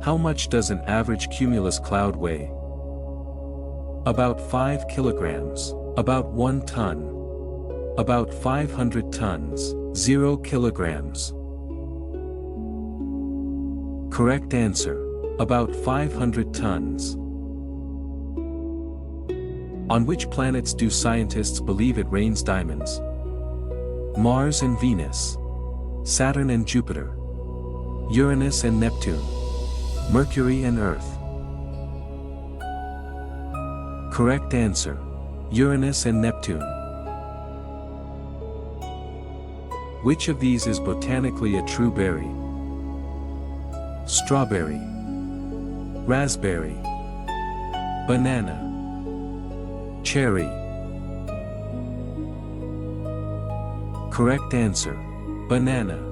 How much does an average cumulus cloud weigh? About 5 kilograms. About 1 ton. About 500 tons. 0 kilograms. Correct answer. About 500 tons. On which planets do scientists believe it rains diamonds? Mars and Venus. Saturn and Jupiter. Uranus and Neptune. Mercury and Earth. Correct answer. Uranus and Neptune. Which of these is botanically a true berry? Strawberry. Raspberry. Banana. Cherry. Correct answer. Banana.